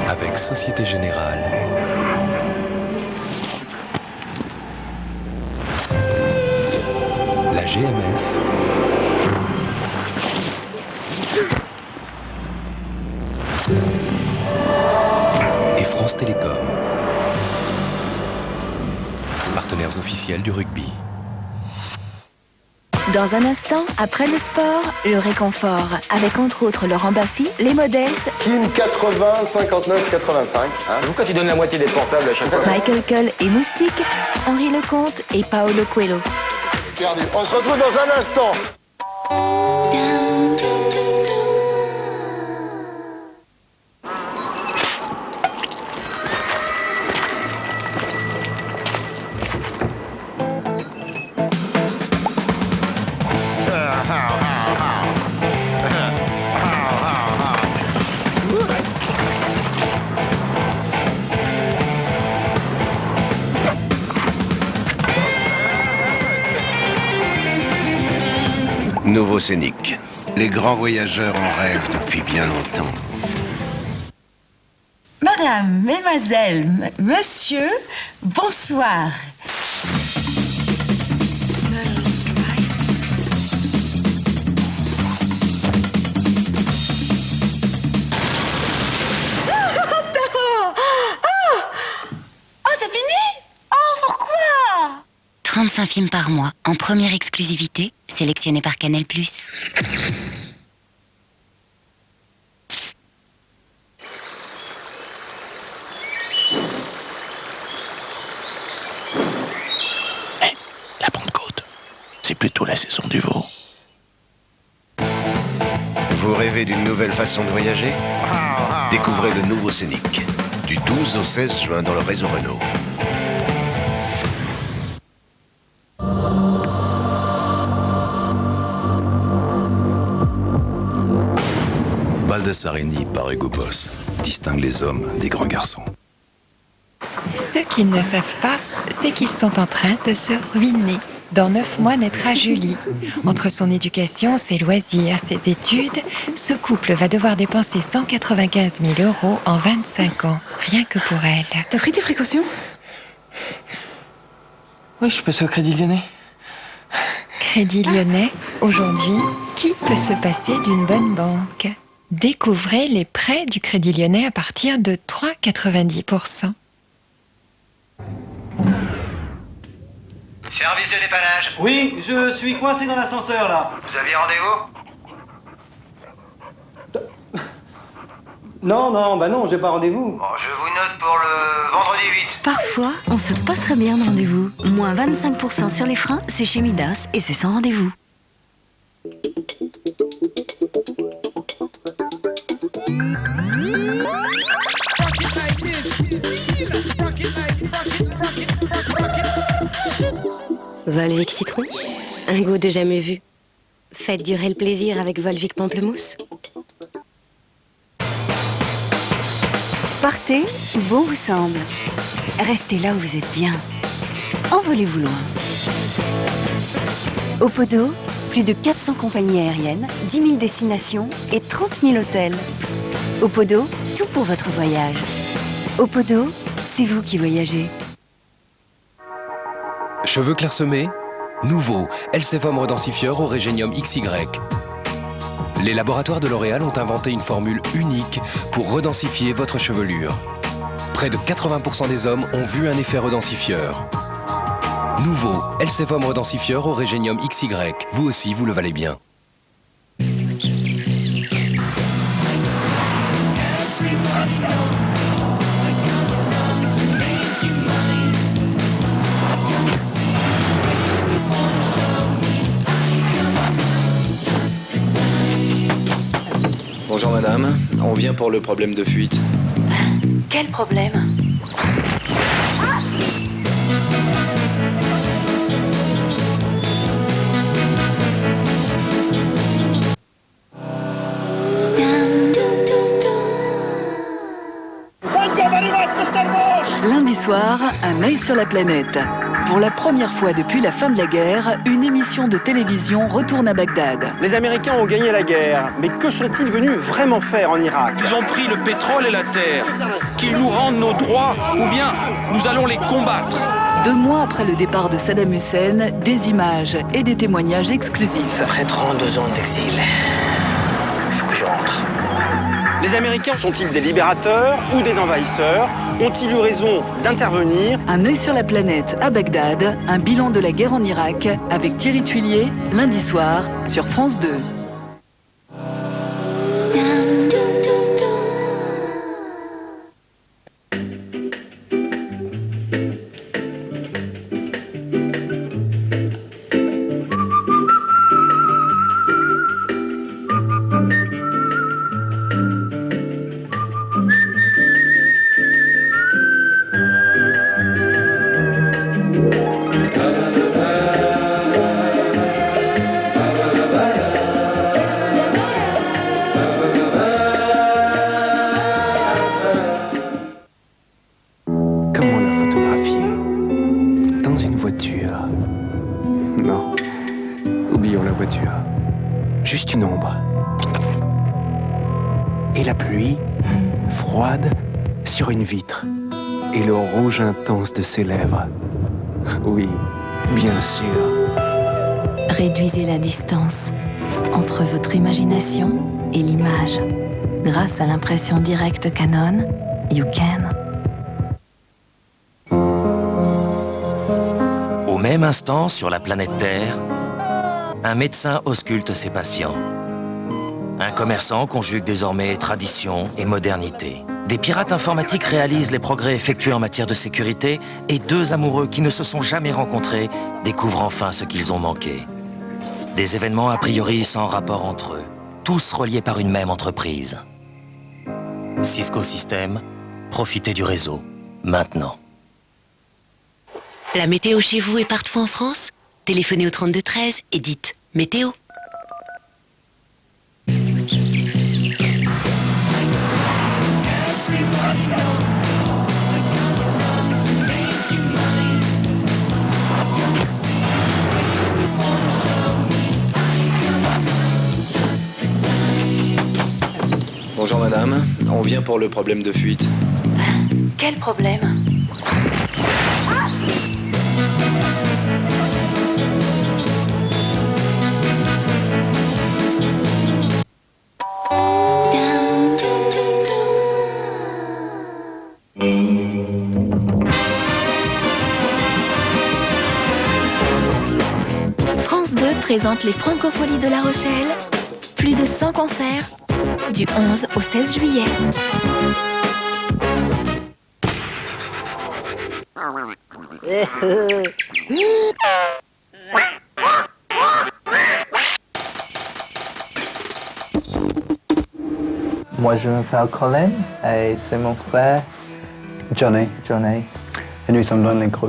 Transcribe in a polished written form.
avec Société Générale. La GMF. Et France Télécom. Partenaires officiels du rugby. Dans un instant, après le sport, le réconfort. Avec entre autres Laurent Baffy, les modèles, Kim 80, 59, 85. Pourquoi tu donnes la moitié des portables à chaque fois? Michael Cull et Moustique, Henri Lecomte et Paolo Coelho. Perdu. On se retrouve dans un instant. Nouveau Scénic. Les grands voyageurs en rêvent depuis bien longtemps. Madame, mesdemoiselles, monsieur, bonsoir. C'est fini? Oh, pourquoi? 35 films par mois, en première exclusivité, sélectionnés par Canal+. La Pentecôte, c'est plutôt la saison du veau. Vous rêvez d'une nouvelle façon de voyager? Découvrez le nouveau Scénic. Du 12 au 16 juin dans le réseau Renault. Baldassarrini par Hugo Boss distingue les hommes des grands garçons. Ce qu'ils ne savent pas, c'est qu'ils sont en train de se ruiner. Dans 9 mois naîtra Julie. Entre son éducation, ses loisirs, ses études, ce couple va devoir dépenser 195 000 € en 25 ans, rien que pour elle. T'as pris tes précautions? Oui, je suis passé au Crédit Lyonnais. Crédit Lyonnais, aujourd'hui, qui peut se passer d'une bonne banque? Découvrez les prêts du Crédit Lyonnais à partir de 3,90%. Service de dépannage. Oui, je suis coincé dans l'ascenseur là. Vous aviez rendez-vous? Non, bah non, j'ai pas rendez-vous. Bon, je vous note pour le vendredi 8. Parfois, on se passerait bien de rendez-vous. Moins 25% sur les freins, c'est chez Midas et c'est sans rendez-vous. Volvic Citron, un goût de jamais vu. Faites durer le plaisir avec Volvic Pamplemousse. Partez où bon vous semble. Restez là où vous êtes bien. Envolez-vous loin. Opodo, plus de 400 compagnies aériennes, 10 000 destinations et 30 000 hôtels. Opodo, tout pour votre voyage. Opodo, c'est vous qui voyagez. Cheveux clairsemés? Nouveau, Elsevum redensifieur au régénium XY. Les laboratoires de L'Oréal ont inventé une formule unique pour redensifier votre chevelure. Près de 80% des hommes ont vu un effet redensifieur. Nouveau, Elsevum redensifieur au régénium XY. Vous aussi, vous le valez bien. Bonjour madame, on vient pour le problème de fuite. Quel problème? Lundi soir, un œil sur la planète. Pour la première fois depuis la fin de la guerre, une émission émission de télévision retourne à Bagdad. Les Américains ont gagné la guerre, mais que sont-ils venus vraiment faire en Irak? Ils ont pris le pétrole et la terre. Qu'ils nous rendent nos droits, ou bien nous allons les combattre. 2 mois après le départ de Saddam Hussein, des images et des témoignages exclusifs. Après 32 ans d'exil, il faut que je rentre. Les Américains sont-ils des libérateurs ou des envahisseurs? Ont-ils eu raison d'intervenir? Un œil sur la planète à Bagdad, un bilan de la guerre en Irak avec Thierry Tuillier, lundi soir sur France 2. Comment la photographier? Dans une voiture? Non. Oublions la voiture. Juste une ombre. Et la pluie, froide, sur une vitre. Et le rouge intense de ses lèvres. Oui, bien sûr. Réduisez la distance entre votre imagination et l'image. Grâce à l'impression directe Canon, you can. Au même instant, sur la planète Terre, un médecin ausculte ses patients. Un commerçant conjugue désormais tradition et modernité. Des pirates informatiques réalisent les progrès effectués en matière de sécurité et 2 amoureux qui ne se sont jamais rencontrés découvrent enfin ce qu'ils ont manqué. Des événements a priori sans rapport entre eux, tous reliés par une même entreprise. Cisco Systems, profitez du réseau, maintenant. La météo chez vous et partout en France? Téléphonez au 32 13 et dites météo. Bonjour madame, on vient pour le problème de fuite. Quel problème? France 2 présente les Francopholies de La Rochelle. Plus de 100 concerts du 11 au 16 juillet. Moi, je m'appelle Colin et c'est mon frère Johnny. Johnny. Et nous sommes dans les groupes.